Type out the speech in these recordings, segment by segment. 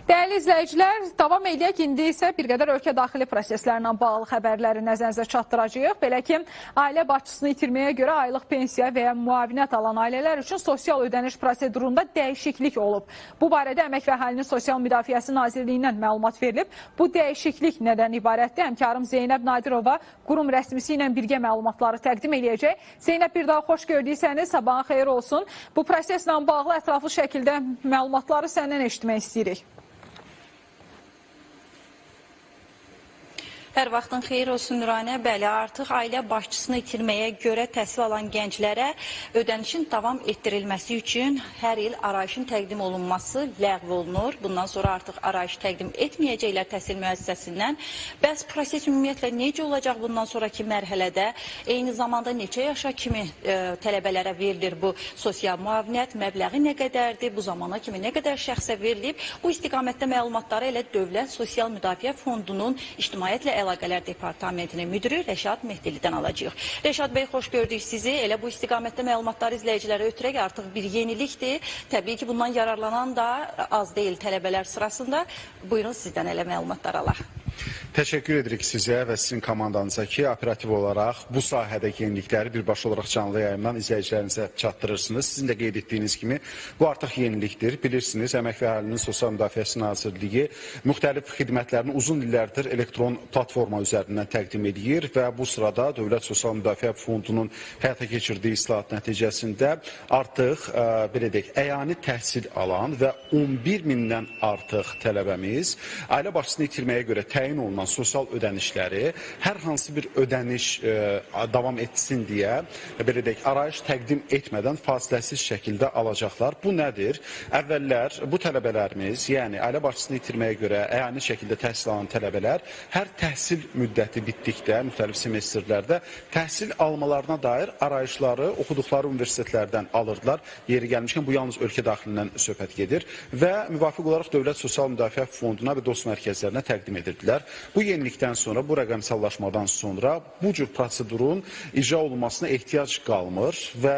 Dəyərli izləyicilər, davam edək. İndi isə bir qədər ölkə daxili proseslərlə bağlı xəbərləri nəzərinizə çatdıracağıq. Belə ki, ailə başçısını itirməyə görə aylıq pensiya və ya müavinət alan ailələr üçün sosial ödəniş prosedurunda dəyişiklik olub. Bu barədə Əmək və Əhalinin Sosial Müdafiəsi Nazirliyindən məlumat verilib. Bu dəyişiklik nədən ibarətdir? Həmkarım Zeynəb Nadirova qurum rəsmisi ilə birgə məlumatları təqdim edəcək. Zeynəb, bir daha xoş gördüysəniz, sabahın xeyir olsun. Bu proseslə bağlı ətraflı şəkildə məlumatları səndən eşitmək istəyirik. Hər vaxtın xeyir olsun Nuranə. Bəli, artıq ailə başçısını itirməyə görə təhsil alan gənclərə ödənişin davam etdirilməsi üçün hər il arayışın təqdim olunması ləğv olunur. Bundan sonra artıq arayış təqdim etməyəcəklər təhsil müəssisəsindən. Bəs proses ümumiyyətlə necə olacaq bundan sonraki mərhələdə? Eyni zamanda neçə yaşa kimi tələbələrə verilir bu sosial müavinət, məbləği nə qədərdir, bu zamana kimi nə qədər şəxsə verilib? Bu istiqamətdə məlumatları elə Dövlət Sosial Müdafiə Fondunun İctimaiyyətlə Əlaqələr Departamentinin müdürü Rəşad Mehdilidən alacağıq. Rəşad bəy, xoş gördük sizi. Elə bu istiqamətdə məlumatları izləyicilərə ötürək artıq bir yenilikdir. Təbii ki, bundan yararlanan da az deyil tələbələr sırasında. Buyurun, sizdən elə məlumatlar alaq. Təşəkkür edirik sizə və sizin komandanıza ki, operativ olaraq bu sahədə yenilikləri birbaşa olaraq canlı yayımdan izləyicilərinizə çatdırırsınız. Sizin də qeyd etdiyiniz kimi, bu artıq yenilikdir. Bilirsiniz, Əmək və Əhalinin Sosial Müdafiəsi Nazirliyi müxtəlif xidmətlərini uzun illərdir elektron platforma üzərindən təqdim edir və bu sırada Dövlət Sosial Müdafiə Fondunun həyata keçirdiyi islahat nəticəsində artıq belə deyək, əyani təhsil alan və 11 mindən artıq tələbəmiz ailə başçısını itirməyə görə təyin olunan sosial ödənişləri hər hansı bir ödəniş davam etsin deyə belə deyək, arayış təqdim etmədən fasiləsiz şəkildə alacaqlar. Bu nədir? Əvvəllər bu tələbələrimiz, yəni ailə başçısını itirməyə görə əyani şəkildə təhsil alan tələbələr hər təhsil müddəti bitdikdə, müxtəlif semestrlərdə təhsil almalarına dair arayışları oxuduqları universitetlərdən alırdılar. Yeri gəlmişkən bu yalnız ölkə daxilindən söhbət gedir və müvafiq olaraq Dövlət Sosial Müdafiə Fonduna və dost mərkəzlərinə təqdim edirdilər. Bu yenilikdən sonra, bu rəqəmsallaşmadan sonra bu cür prosedurun icra olunmasına ehtiyac qalmır və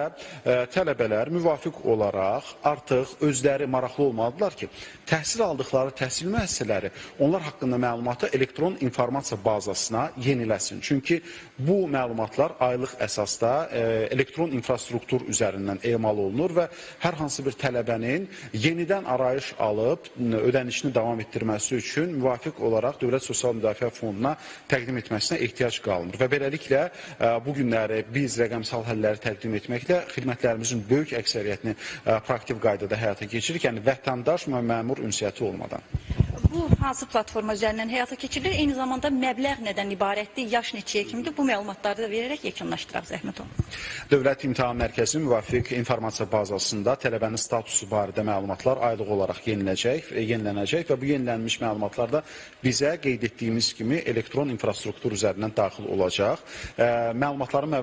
tələbələr müvafiq olaraq artıq özləri maraqlı olmalıdırlar ki, təhsil aldıqları təhsil müəssisələri onlar haqqında məlumatı elektron informasiya bazasına yeniləsin. Çünki bu məlumatlar aylıq əsasda elektron infrastruktur üzərindən emal olunur və hər hansı bir tələbənin yenidən arayış alıb ödənişini davam etdirməsi üçün müvafiq olaraq Dövlət Sosial Müdafiə Fonduna təqdim etməsinə ehtiyac qalmır. Və beləliklə, bu günləri biz rəqəmsal həlləri təqdim etməklə xidmətlərimizin böyük əksəriyyətini praktik qaydada həyata keçirik, yəni vətəndaş və məmur ünsiyyəti olmadan. Bu hansı platforma üzərindən həyata keçirilir? Eyni zamanda məbləğ nədən ibarətdir, yaş neçəyə kimdir? Bu məlumatları da verərək yekunlaşdıraq, zəhmət olun. Dövlət İmtahan Mərkəzinin müvafiq informasiya bazasında tələbənin statusu barədə məlumatlar aylıq olaraq yenilənəcək və bu yenilənmiş məlumatlar da bizə qeyd etdiyimiz kimi elektron infrastruktur üzərindən daxil olacaq. Məlumatların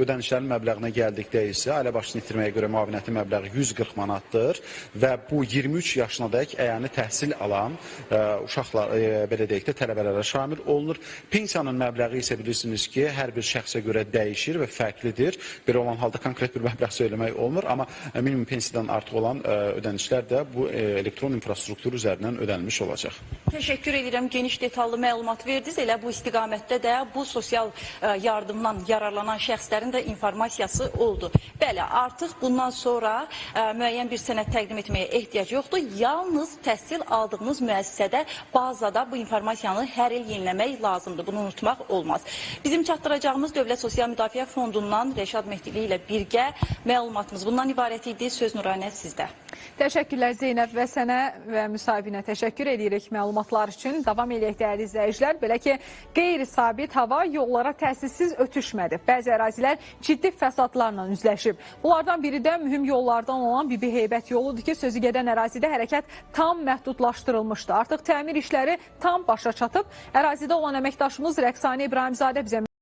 ödənişlərin məbləğinə gəldikdə isə ailə başçısını itirməyə görə müavinətin məbləği 140 manatdır və bu 23 yaşınadək əyani təhsil alan uşaqlar, belə deyək də, tələbələrə şamil olunur. Pensiyanın məbləği isə bilirsiniz ki, hər bir şəxsə görə dəyişir və fərqlidir. Belə olan halda konkret bir məbləğ söyləmək olmur, amma minimum pensiyadan artıq olan ödənişlər də bu elektron infrastruktur üzərindən ödənilmiş olacaq. Təşəkkür edirəm, geniş detallı məlumat verdiniz. Elə bu istiqamətdə də bu sosial yardımdan yararlanan şəxslərin də informasiyası oldu. Bəli, artıq bundan sonra müəyyən bir sənəd təqdim etməyə ehtiyac yoxdur. Yalnız təhsil aldığınız müəssisədə, bazada bu informasiyanı hər il yeniləmək lazımdır. Bunu unutmaq olmaz. Bizim çatdıracağımız Dövlət Sosial Müdafiə Fondundan Rəşad Mehdili ilə birgə məlumatımız bundan ibarət idi. Söz Nuranə sizdə. Təşəkkürlər Zeynəb və sənə və müsahibinə təşəkkür edirik məlumatlar üçün. Davam edək dəyərli izləyicilər. Belə ki, qeyri-sabit hava yollara təsirsiz ötüşmədi. Bəzi ərazilər ciddi fəsadlarla üzləşib. Bunlardan biri də mühüm yollardan olan Bibi Heybət yoludur ki, sözü gedən ərazidə hərəkət tam məhdudlaşdırılmışdı. Artıq təmir işləri tam başa çatıb. Ərazidə olan əməkdaşımız Rəqsani İbrahimzadə bizə